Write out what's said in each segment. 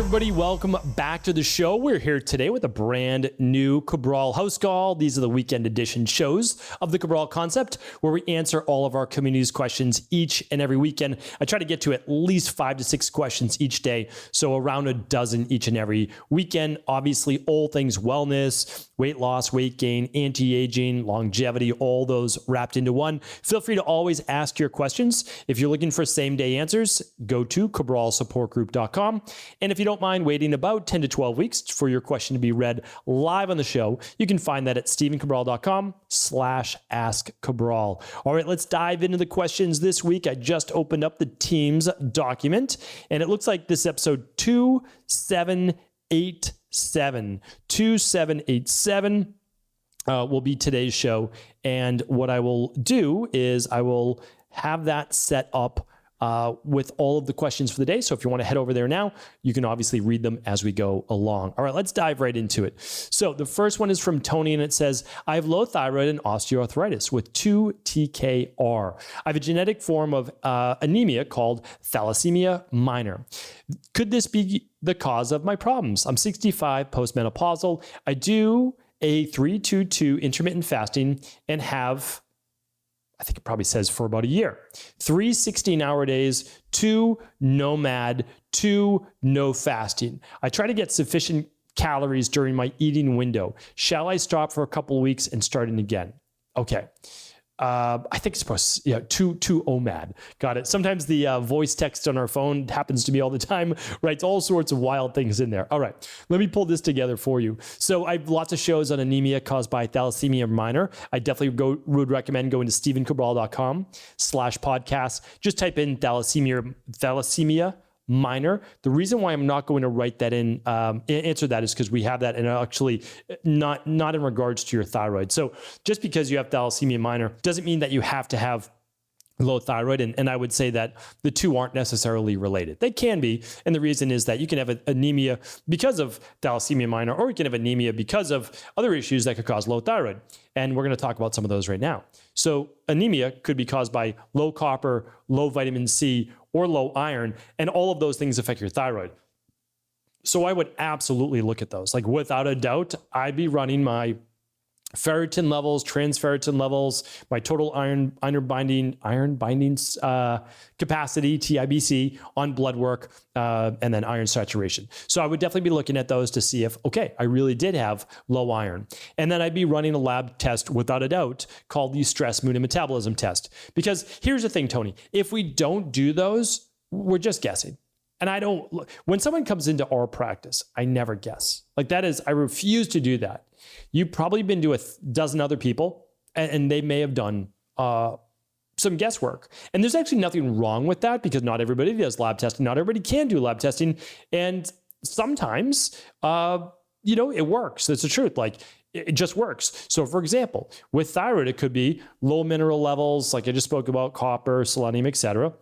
everybody, welcome back to the show. We're here today with a brand new Cabral HouseCall. These are the weekend edition shows of the Cabral concept, where we answer all of our community's questions each and every weekend. I try to get to at least 5 to 6 questions each day, so around a dozen each and every weekend. Obviously, all things wellness, weight loss, weight gain, anti-aging, longevity, all those wrapped into one. Feel free to always ask your questions. If you're looking for same-day answers, go to cabralsupportgroup.com. And if you don't mind waiting about 10 to 12 weeks for your question to be read live on the show, you can find that at stephencabral.com/askcabral. All right, let's dive into the questions this week. I just opened up the Teams document, and it looks like this episode 2787. 2787 will be today's show. And what I will do is I will have that set up with all of the questions for the day. So if you want to head over there now, you can obviously read them as we go along. All right, let's dive right into it. So the first one is from Tony, and it says, I have low thyroid and osteoarthritis with 2 TKR. I have a genetic form of anemia called Thalassemia Minor. Could this be the cause of my problems? I'm 65, postmenopausal. I do a 3-2-2 intermittent fasting and have, I think it probably says for about a year, 3 16-hour days, 2 nomad, 2 no fasting. I try to get sufficient calories during my eating window. Shall I stop for a couple of weeks and start it again? Okay. I think it's supposed to, 2 OMAD. Got it. Sometimes the voice text on our phone happens to me all the time, writes all sorts of wild things in there. All right, let me pull this together for you. So I have lots of shows on anemia caused by thalassemia minor. I definitely would recommend going to stephencabral.com/podcast. Just type in thalassemia minor. The reason why I'm not going to write that in, answer that is because we have that, and actually not in regards to your thyroid. So just because you have thalassemia minor doesn't mean that you have to have low thyroid. And I would say that the two aren't necessarily related. They can be. And the reason is that you can have anemia because of thalassemia minor, or you can have anemia because of other issues that could cause low thyroid. And we're going to talk about some of those right now. So anemia could be caused by low copper, low vitamin C, or low iron, and all of those things affect your thyroid. So I would absolutely look at those. Like, without a doubt, I'd be running my ferritin levels, transferritin levels, my total iron binding capacity, TIBC, on blood work, and then iron saturation. So I would definitely be looking at those to see if, okay, I really did have low iron. And then I'd be running a lab test, without a doubt, called the stress, mood, and metabolism test. Because here's the thing, Tony, if we don't do those, we're just guessing. And when someone comes into our practice, I never guess. Like, that is, I refuse to do that. You've probably been to a dozen other people, and they may have done some guesswork. And there's actually nothing wrong with that, because not everybody does lab testing. Not everybody can do lab testing. And sometimes, it works. That's the truth. Like, it just works. So for example, with thyroid, it could be low mineral levels, like I just spoke about, copper, selenium, etc.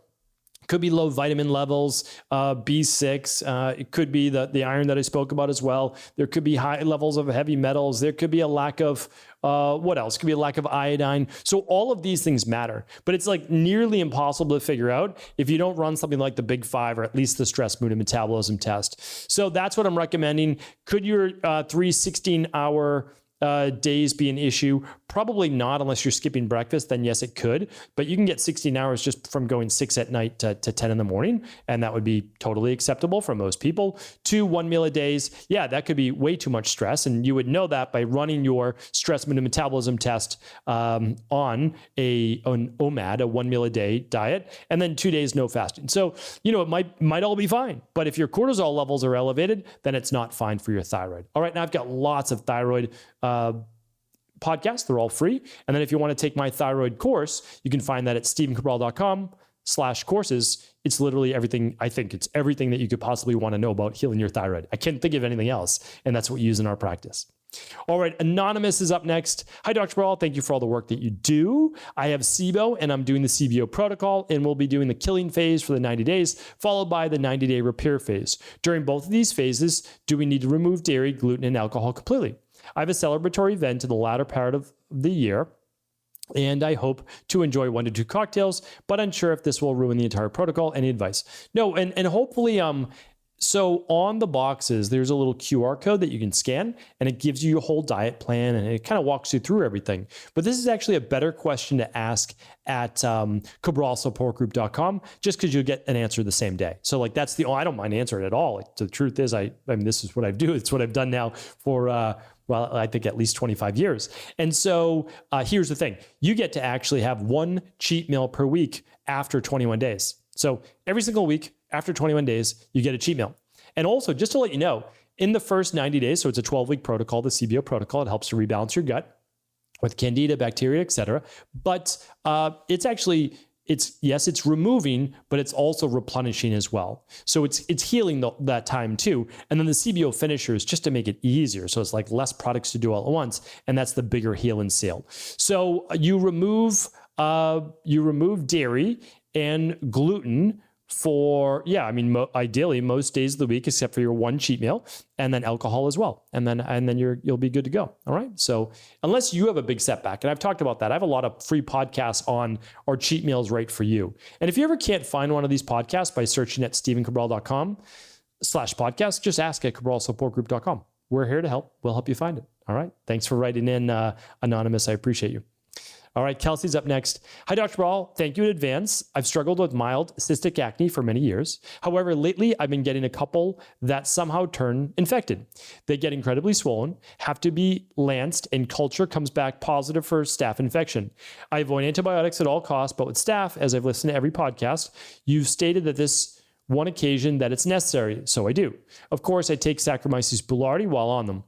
Could be low vitamin levels, B6. It could be the iron that I spoke about as well. There could be high levels of heavy metals. There could be a lack of, what else? Could be a lack of iodine. So all of these things matter, but it's like nearly impossible to figure out if you don't run something like the Big Five, or at least the stress, mood, and metabolism test. So that's what I'm recommending. Could your 3 16-hour days be an issue? Probably not, unless you're skipping breakfast. Then yes, it could. But you can get 16 hours just from going 6 at night to 10 in the morning, and that would be totally acceptable for most people. 2 1 meal a days, yeah, that could be way too much stress, and you would know that by running your stress, mood, and metabolism test on an OMAD, a 1 meal a day diet, and then 2 days no fasting. So it might all be fine, but if your cortisol levels are elevated, then it's not fine for your thyroid. All right, now I've got lots of thyroid podcasts. They're all free. And then if you want to take my thyroid course, you can find that at stephencabral.com/courses. It's literally everything. I think it's everything that you could possibly want to know about healing your thyroid. I can't think of anything else. And that's what we use in our practice. All right, Anonymous is up next. Hi, Dr. Cabral. Thank you for all the work that you do. I have CBO, and I'm doing the CBO protocol, and we'll be doing the killing phase for the 90 days, followed by the 90-day repair phase. During both of these phases, do we need to remove dairy, gluten, and alcohol completely? I have a celebratory event in the latter part of the year, and I hope to enjoy 1 to 2 cocktails, but unsure if this will ruin the entire protocol. Any advice? No, and hopefully, So on the boxes, there's a little QR code that you can scan, and it gives you your whole diet plan, and it kind of walks you through everything. But this is actually a better question to ask at cabralsupportgroup.com, just because you'll get an answer the same day. So like that's I don't mind answering it at all. Like, the truth is, I mean, this is what I do. It's what I've done now for, well, I think at least 25 years. And so here's the thing. You get to actually have one cheat meal per week after 21 days. So every single week after 21 days, you get a cheat meal. And also, just to let you know, in the first 90 days, so it's a 12-week protocol, the CBO protocol, it helps to rebalance your gut with candida, bacteria, et cetera. But it's removing, but it's also replenishing as well. So it's healing that time too. And then the CBO finisher is just to make it easier. So it's like less products to do all at once. And that's the bigger heal and seal. So you remove dairy and gluten for, ideally most days of the week, except for your one cheat meal, and then alcohol as well. And then you'll be good to go. All right. So unless you have a big setback, and I've talked about that, I have a lot of free podcasts on our cheat meals right for you. And if you ever can't find one of these podcasts by searching at stevencabral.com/podcast, just ask at cabralsupportgroup.com. We're here to help. We'll help you find it. All right. Thanks for writing in, Anonymous. I appreciate you. All right, Kelsey's up next. Hi, Dr. Cabral. Thank you in advance. I've struggled with mild cystic acne for many years. However, lately I've been getting a couple that somehow turn infected. They get incredibly swollen, have to be lanced, and culture comes back positive for staph infection. I avoid antibiotics at all costs, but with staph, as I've listened to every podcast, you've stated that this one occasion that it's necessary, so I do. Of course, I take Saccharomyces boulardii while on them.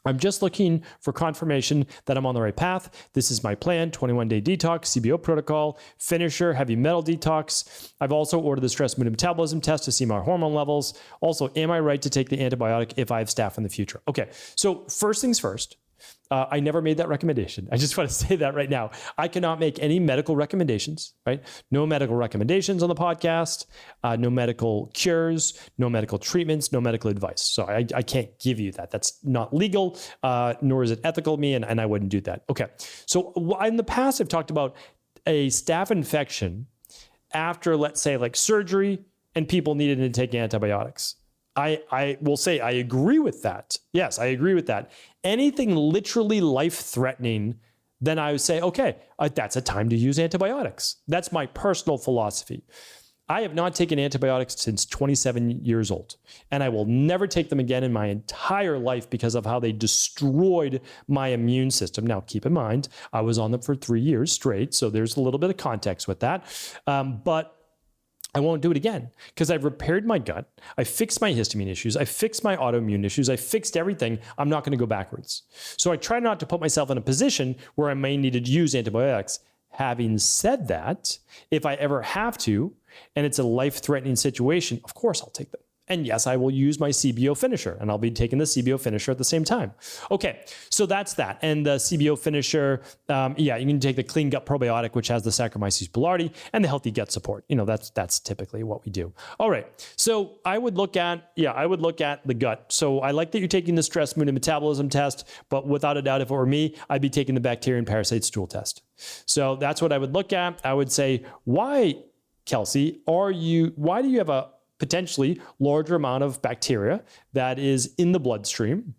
I'm just looking for confirmation that I'm on the right path. This is my plan, 21-day detox, CBO protocol, finisher, heavy metal detox. I've also ordered the stress mood and metabolism test to see my hormone levels. Also, am I right to take the antibiotic if I have staph in the future? Okay, so first things first. I never made that recommendation. I just want to say that right now. I cannot make any medical recommendations, right? No medical recommendations on the podcast, no medical cures, no medical treatments, no medical advice. So I can't give you that. That's not legal, nor is it ethical of me, and I wouldn't do that. Okay. So in the past, I've talked about a staph infection after, let's say, like surgery, and people needed to take antibiotics. I will say I agree with that. Yes, I agree with that. Anything literally life-threatening, then I would say, okay, that's a time to use antibiotics. That's my personal philosophy. I have not taken antibiotics since 27 years old, and I will never take them again in my entire life because of how they destroyed my immune system. Now, keep in mind, I was on them for 3 years straight, so there's a little bit of context with that. But I won't do it again because I've repaired my gut. I fixed my histamine issues. I fixed my autoimmune issues. I fixed everything. I'm not going to go backwards. So I try not to put myself in a position where I may need to use antibiotics. Having said that, if I ever have to, and it's a life-threatening situation, of course I'll take them. And yes, I will use my CBO finisher, and I'll be taking the CBO finisher at the same time. Okay, so that's that. And the CBO finisher, you can take the Clean Gut Probiotic, which has the Saccharomyces boulardii, and the Healthy Gut Support. That's typically what we do. All right, so I would look at the gut. So I like that you're taking the stress, mood, and metabolism test, but without a doubt, if it were me, I'd be taking the bacteria and parasite stool test. So that's what I would look at. I would say, why, Kelsey, why do you have a potentially larger amount of bacteria that is in the bloodstream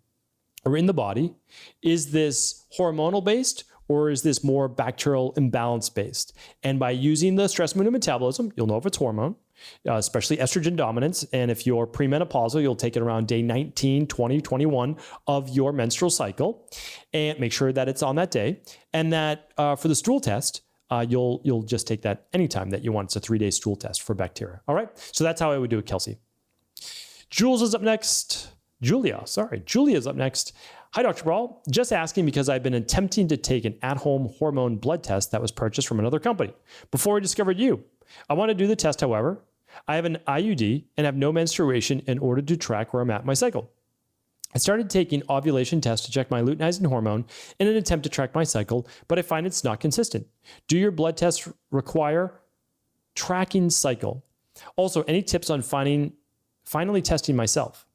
or in the body? Is this hormonal based or is this more bacterial imbalance based? And by using the stress mood and metabolism, you'll know if it's hormone, especially estrogen dominance. And if you're premenopausal, you'll take it around day 19, 20, 21 of your menstrual cycle and make sure that it's on that day. And that for the stool test, you'll just take that anytime that you want. It's a 3-day stool test for bacteria. All right. So that's how I would do it, Kelsey. Jules is up next. Julia's up next. Hi, Dr. Cabral. Just asking because I've been attempting to take an at-home hormone blood test that was purchased from another company before I discovered you. I want to do the test, however. I have an IUD and have no menstruation in order to track where I'm at in my cycle. I started taking ovulation tests to check my luteinizing hormone in an attempt to track my cycle, but I find it's not consistent. Do your blood tests require tracking cycle? Also, any tips on finally testing myself?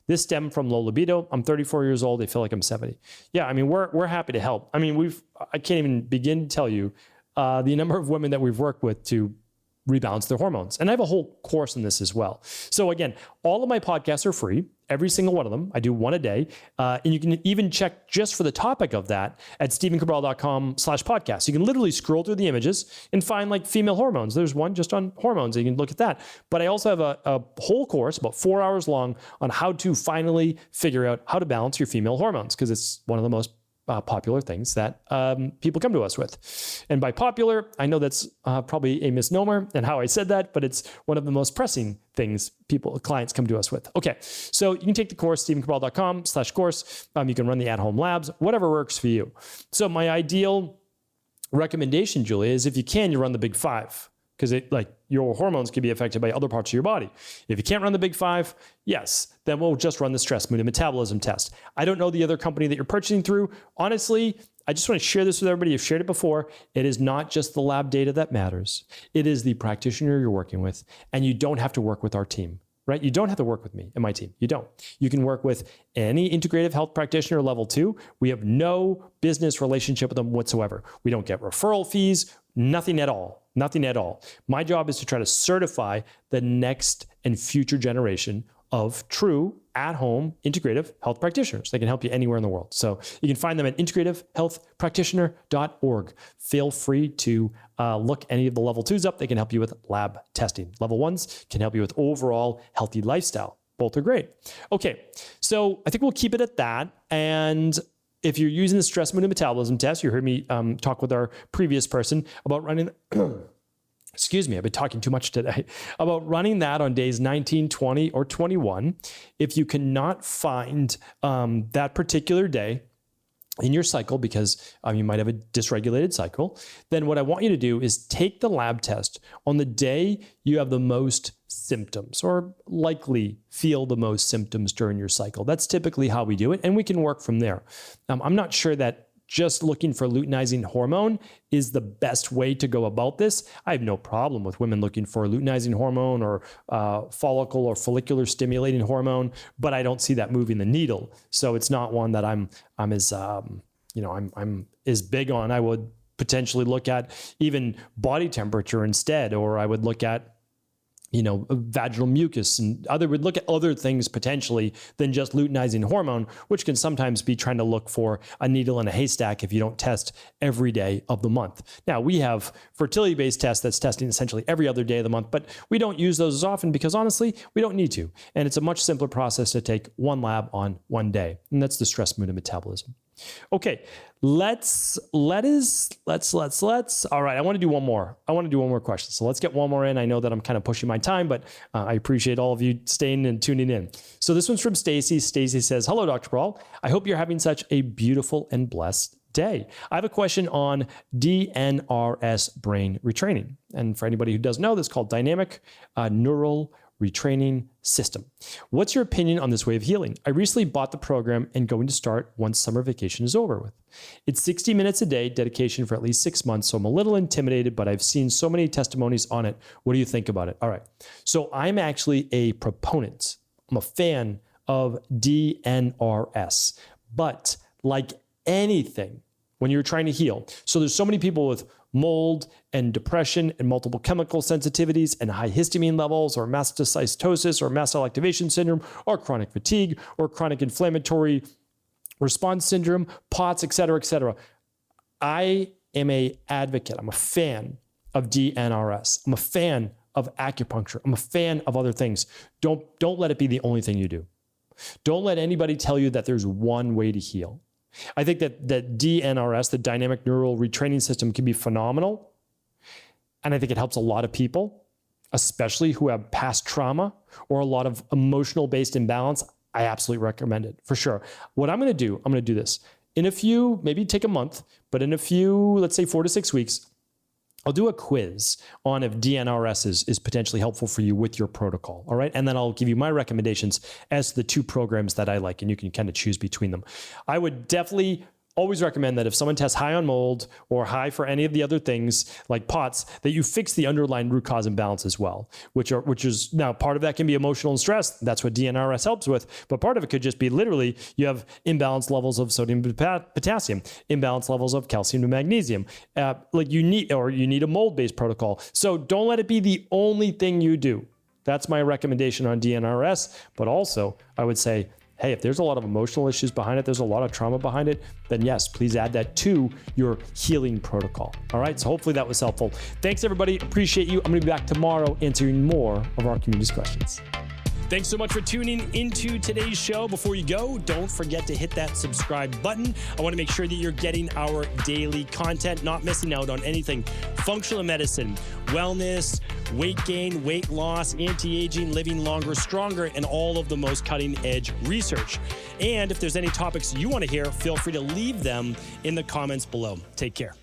This stemmed from low libido. I'm 34 years old. I feel like I'm 70. Yeah, I mean, we're happy to help. I mean, I can't even begin to tell you the number of women that we've worked with to rebalance their hormones. And I have a whole course in this as well. So again, all of my podcasts are free, every single one of them. I do one a day. And you can even check just for the topic of that at stephencabral.com/podcast. You can literally scroll through the images and find like female hormones. There's one just on hormones. You can look at that. But I also have a whole course, about 4 hours long, on how to finally figure out how to balance your female hormones, because it's one of the most popular things that people come to us with. And by popular, I know that's probably a misnomer and how I said that, but it's one of the most pressing things clients come to us with. Okay, so you can take the course, stephencabral.com/course. You can run the at-home labs, whatever works for you. So my ideal recommendation, Julia, is if you can, you run the big 5. Because your hormones can be affected by other parts of your body. If you can't run the big 5, yes, then we'll just run the stress, mood, and metabolism test. I don't know the other company that you're purchasing through. Honestly, I just want to share this with everybody. I've shared it before. It is not just the lab data that matters. It is the practitioner you're working with, and you don't have to work with our team. Right? You don't have to work with me and my team. You don't. You can work with any integrative health practitioner level 2. We have no business relationship with them whatsoever. We don't get referral fees, nothing at all. Nothing at all. My job is to try to certify the next and future generation of true at-home integrative health practitioners. They can help you anywhere in the world. So you can find them at integrativehealthpractitioner.org. Feel free to look any of the level 2s up. They can help you with lab testing. Level 1s can help you with overall healthy lifestyle. Both are great. Okay, so I think we'll keep it at that. And if you're using the stress, mood, and metabolism test, you heard me talk with our previous person about running, excuse me, I've been talking too much today, about running that on days 19, 20, or 21. If you cannot find that particular day in your cycle because you might have a dysregulated cycle, then what I want you to do is take the lab test on the day you have the most symptoms or likely feel the most symptoms during your cycle. That's typically how we do it, and we can work from there. I'm not sure that just looking for luteinizing hormone is the best way to go about this. I have no problem with women looking for luteinizing hormone or follicle or follicular stimulating hormone, but I don't see that moving the needle. So it's not one that I'm as big on. I would potentially look at even body temperature instead, or I would look at vaginal mucus, and would look at other things potentially than just luteinizing hormone, which can sometimes be trying to look for a needle in a haystack if you don't test every day of the month. Now, we have fertility-based tests that's testing essentially every other day of the month, but we don't use those as often because honestly, we don't need to. And it's a much simpler process to take one lab on one day. And that's the stress, mood, and metabolism. Okay, let's. All right, I want to do one more. Question. So let's get one more in. I know that I'm kind of pushing my time, but I appreciate all of you staying and tuning in. So this one's from Stacy. Stacy says, "Hello, Dr. Cabral. I hope you're having such a beautiful and blessed day. I have a question on DNRS brain retraining. And for anybody who doesn't know, this is called dynamic neural retraining system. What's your opinion on this way of healing? I recently bought the program and going to start once summer vacation is over with. It's 60 minutes a day, dedication for at least 6 months. So I'm a little intimidated, but I've seen so many testimonies on it. What do you think about it?" All right. So I'm actually a proponent. I'm a fan of DNRS, but like anything, when you're trying to heal. So there's so many people with mold and depression and multiple chemical sensitivities and high histamine levels or mastocytosis or mast cell activation syndrome or chronic fatigue or chronic inflammatory response syndrome, POTS, et cetera, et cetera. I am an advocate. I'm a fan of DNRS. I'm a fan of acupuncture. I'm a fan of other things. Don't let it be the only thing you do. Don't let anybody tell you that there's one way to heal. I think that DNRS, the dynamic neural retraining system, can be phenomenal. And I think it helps a lot of people, especially who have past trauma or a lot of emotional-based imbalance. I absolutely recommend it for sure. What I'm going to do this. In a few, maybe take a month, but in a few, let's say 4 to 6 weeks, I'll do a quiz on if DNRS is potentially helpful for you with your protocol, all right? And then I'll give you my recommendations as to the 2 programs that I like, and you can kind of choose between them. I would definitely always recommend that if someone tests high on mold or high for any of the other things like POTS, that you fix the underlying root cause imbalance as well, which is now part of that can be emotional and stress. That's what DNRS helps with. But part of it could just be literally you have imbalanced levels of sodium to potassium, imbalanced levels of calcium to magnesium. You need a mold-based protocol. So don't let it be the only thing you do. That's my recommendation on DNRS. But also, I would say, hey, if there's a lot of emotional issues behind it, there's a lot of trauma behind it, then yes, please add that to your healing protocol. All right, so hopefully that was helpful. Thanks, everybody. Appreciate you. I'm going to be back tomorrow answering more of our community's questions. Thanks so much for tuning into today's show. Before you go, don't forget to hit that subscribe button. I want to make sure that you're getting our daily content, not missing out on anything functional medicine, wellness, weight gain, weight loss, anti-aging, living longer, stronger, and all of the most cutting-edge research. And if there's any topics you want to hear, feel free to leave them in the comments below. Take care.